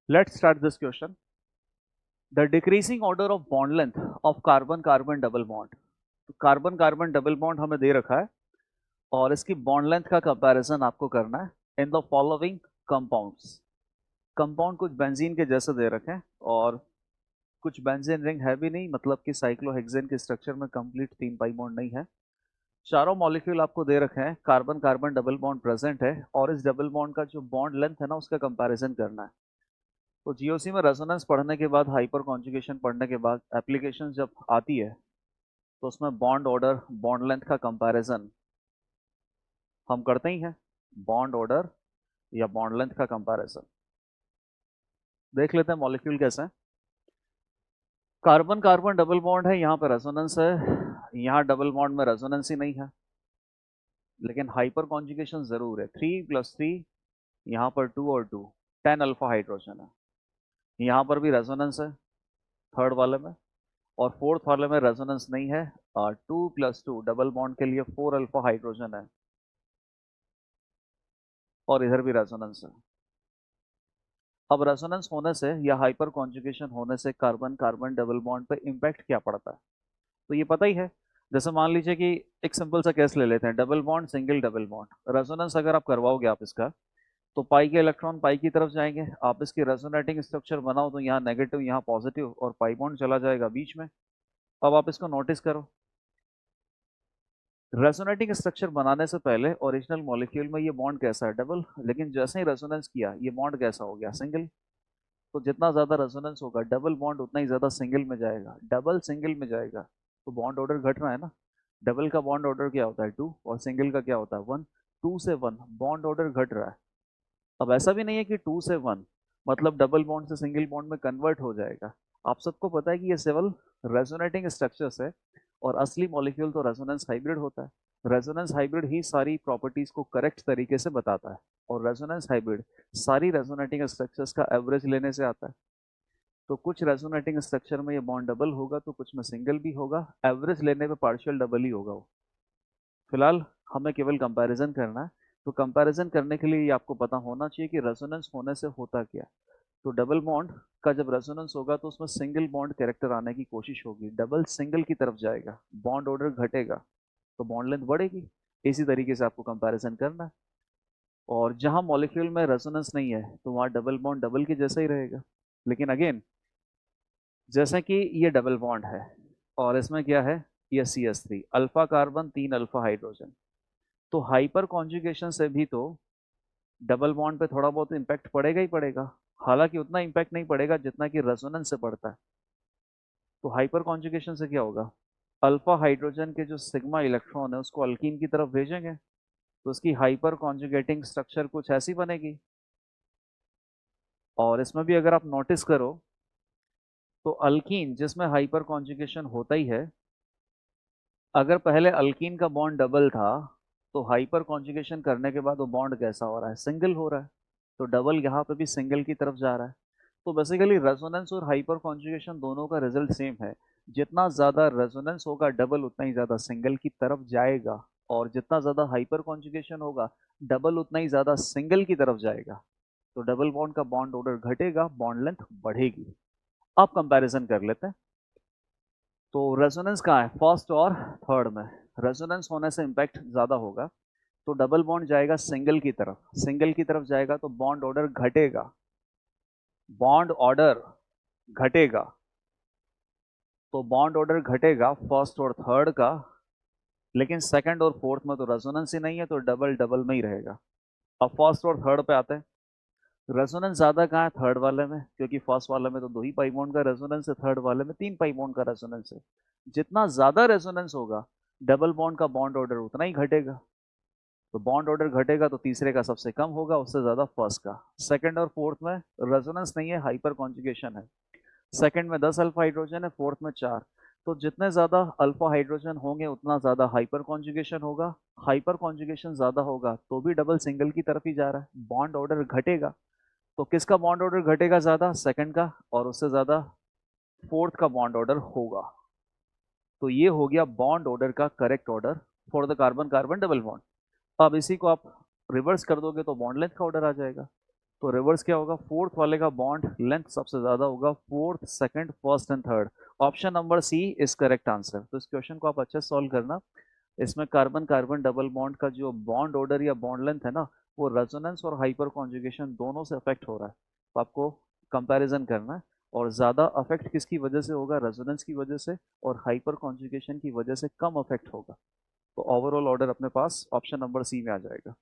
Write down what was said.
Let's start this question. The decreasing order of bond length of carbon-carbon double bond. तो carbon carbon double bond हमें दे रखा है और इसकी बॉन्ड लेंथ का कंपैरिजन आपको करना है in the following compounds. Compound कुछ बेंजीन के जैसे दे रखे हैं और कुछ बेंजीन रिंग है भी नहीं, मतलब कि साइक्लोहेक्सेन के स्ट्रक्चर में कंप्लीट 3 पाई बॉन्ड नहीं है। चारों मॉलिक्यूल आपको दे रखे हैं, carbon carbon double bond present है और इस डबल बॉन्ड का जो बॉन्ड लेंथ है ना उसका कंपैरिजन करना है। तो जीओसी में रेजोनेंस पढ़ने के बाद, हाइपर कॉन्जुगेशन पढ़ने के बाद एप्लीकेशन जब आती है तो उसमें बॉन्ड ऑर्डर बॉन्ड लेंथ का कंपैरिजन हम करते ही हैं। बॉन्ड ऑर्डर या बॉन्ड लेंथ का कंपैरिजन देख लेते हैं मॉलिक्यूल कैसे है। कार्बन कार्बन डबल बॉन्ड है, यहाँ पे रेजोनेंस है, यहाँ डबल बॉन्ड में रेजोनेंस ही नहीं है, लेकिन हाइपर कॉन्जुगेशन जरूर है। 3+3, यहाँ पर 2 और 2, 10 अल्फा हाइड्रोजन है। यहाँ पर भी रेजोनेंस है थर्ड वाले में, और फोर्थ वाले में रेजोनेंस नहीं है। 2+2 डबल बॉन्ड के लिए 4 अल्फा हाइड्रोजन है और इधर भी रेजोनेंस है। अब रेजोनेंस होने से या हाइपर कॉन्जुगेशन होने से कार्बन कार्बन डबल बॉन्ड पे इम्पैक्ट क्या पड़ता है, तो ये पता ही है। जैसे मान लीजिए कि एक सिंपल सा केस ले लेते हैं, double bond single double bond. Resonance अगर आप करवाओगे आप इसका, तो पाई के इलेक्ट्रॉन पाई की तरफ जाएंगे। आप इसकी रेजोनेटिंग स्ट्रक्चर बनाओ तो यहाँ नेगेटिव यहाँ पॉजिटिव और पाई बॉन्ड चला जाएगा बीच में। अब आप इसको नोटिस करो, रेजोनेटिंग स्ट्रक्चर बनाने से पहले ओरिजिनल मॉलिक्यूल में ये बॉन्ड कैसा है, डबल, लेकिन जैसे ही रेजोनेंस किया ये बॉन्ड कैसा हो गया, सिंगल। तो जितना ज्यादा रेजोनेंस होगा डबल बॉन्ड उतना ही ज्यादा सिंगल में जाएगा, डबल सिंगल में जाएगा तो बॉन्ड ऑर्डर घट रहा है ना। डबल का बॉन्ड ऑर्डर क्या होता है 2 और सिंगल का क्या होता है 1। 2 से 1 बॉन्ड ऑर्डर घट रहा है। अब ऐसा भी नहीं है कि 2 से 1 मतलब डबल बॉन्ड से सिंगल बॉन्ड में कन्वर्ट हो जाएगा। आप सबको पता है कि ये सिर्फ रेजोनेटिंग स्ट्रक्चर्स है और असली मॉलिक्यूल तो रेजोनेंस हाइब्रिड होता है। रेजोनेंस हाइब्रिड ही सारी प्रॉपर्टीज को करेक्ट तरीके से बताता है और रेजोनेंस हाइब्रिड सारी रेजोनेटिंग स्ट्रक्चर्स का एवरेज लेने से आता है। तो कुछ रेजोनेटिंग स्ट्रक्चर में ये बॉन्ड डबल होगा तो कुछ में सिंगल भी होगा, एवरेज लेने पे पार्शियल डबल ही होगा वो। फिलहाल हमें केवल कंपैरिजन करना है। तो कंपैरिजन करने के लिए ये आपको पता होना चाहिए कि रेजोनेंस होने से होता क्या। तो डबल बॉन्ड का जब रेजोनेंस होगा तो उसमें सिंगल बॉन्ड कैरेक्टर आने की कोशिश होगी, डबल सिंगल की तरफ जाएगा, बॉन्ड ऑर्डर घटेगा तो बॉन्ड लेंथ बढ़ेगी। इसी तरीके से आपको कंपैरिजन करना है। और जहां मॉलिक्यूल में रेजोनेंस नहीं है तो वहां डबल बॉन्ड डबल की जैसा ही रहेगा। लेकिन अगेन, जैसा कि ये डबल बॉन्ड है और इसमें क्या है, ये CH3 alpha carbon 3 alpha hydrogen, तो हाइपर कॉन्जुगेशन से भी तो डबल बॉन्ड पे थोड़ा बहुत इम्पैक्ट पड़ेगा ही पड़ेगा। हालांकि उतना इम्पैक्ट नहीं पड़ेगा जितना कि रेजोनेंस से पड़ता है। तो हाइपर कॉन्जुगेशन से क्या होगा, अल्फा हाइड्रोजन के जो सिग्मा इलेक्ट्रॉन है उसको अल्कीन की तरफ भेजेंगे तो उसकी हाइपर कॉन्जुगेटिंग स्ट्रक्चर कुछ ऐसी बनेगी। और इसमें भी अगर आप नोटिस करो तो अल्कीन जिसमें हाइपर कॉन्जुगेशन होता ही है, अगर पहले अल्कीन का बॉन्ड डबल था तो हाइपर कॉन्जुगेशन करने के बाद वो बॉन्ड कैसा हो रहा है, सिंगल हो रहा है। तो डबल यहाँ पे भी सिंगल की तरफ जा रहा है। तो बेसिकली रेजोनेंस और हाइपर कॉन्जुगेशन दोनों का रिजल्ट सेम है। जितना ज़्यादा रेजोनेंस होगा डबल उतना ही ज़्यादा सिंगल की तरफ जाएगा, और जितना ज़्यादा हाइपर कॉन्जुगेशन होगा डबल उतना ही ज़्यादा सिंगल की तरफ जाएगा। तो डबल बॉन्ड का बॉन्ड ऑर्डर घटेगा, बॉन्ड लेंथ बढ़ेगी। अब कंपैरिजन कर लेते हैं। तो रेजोनेंस कहाँ है, फर्स्ट और थर्ड में। रेजोनेंस होने से इम्पैक्ट ज़्यादा होगा तो डबल बॉन्ड जाएगा सिंगल की तरफ, सिंगल की तरफ जाएगा तो बॉन्ड ऑर्डर घटेगा, बॉन्ड ऑर्डर घटेगा। तो बॉन्ड ऑर्डर घटेगा फर्स्ट और थर्ड का, लेकिन सेकंड और फोर्थ में तो रेजोनेंस ही नहीं है तो डबल डबल में ही रहेगा। अब फर्स्ट और थर्ड पे आते हैं। रेजोनेंस ज्यादा कहाँ है, थर्ड वाले में, क्योंकि फर्स्ट वाले में तो 2 ही पाई बॉन्ड का रेजोनेंस है, थर्ड वाले में 3 पाई बॉन्ड का रेजोनेंस है। जितना ज्यादा रेजोनेंस होगा डबल बॉन्ड का बॉन्ड ऑर्डर उतना ही घटेगा। तो बॉन्ड ऑर्डर घटेगा तो तीसरे का सबसे कम होगा, उससे ज्यादा फर्स्ट का। सेकंड और फोर्थ में रेजोनेंस नहीं है, हाइपर कॉन्जुगेशन है। सेकंड में 10 अल्फा हाइड्रोजन है, फोर्थ में 4। तो जितने ज्यादा अल्फा हाइड्रोजन होंगे उतना ज्यादा हाइपर कॉन्जुगेशन होगा। हाइपर कॉन्जुगेशन ज्यादा होगा तो भी डबल सिंगल की तरफ ही जा रहा है, बॉन्ड ऑर्डर घटेगा। तो किसका बॉन्ड ऑर्डर घटेगा ज्यादा, सेकंड का, और उससे ज्यादा फोर्थ का बॉन्ड ऑर्डर होगा। तो ये हो गया बॉन्ड ऑर्डर का correct order for the carbon carbon double bond. अब इसी को आप रिवर्स कर दोगे तो बॉन्ड लेंथ का ऑर्डर आ जाएगा। तो रिवर्स क्या होगा, फोर्थ वाले का बॉन्ड लेंथ सबसे ज्यादा होगा, fourth, second, first and third. Option number C is correct answer. तो इस क्वेश्चन को आप अच्छे से सॉल्व करना। इसमें कार्बन कार्बन डबल बॉन्ड का जो बॉन्ड ऑर्डर या बॉन्ड लेंथ है ना, वो रेजोनेंस और हाइपर कॉन्जुगेशन दोनों से अफेक्ट हो रहा है। तो आपको कंपैरिजन करना है, और ज़्यादा अफेक्ट किसकी वजह से होगा, रेजोनेंस की वजह से, और हाइपर कॉन्जुगेशन की वजह से कम अफेक्ट होगा। तो ओवरऑल ऑर्डर अपने पास ऑप्शन नंबर सी में आ जाएगा।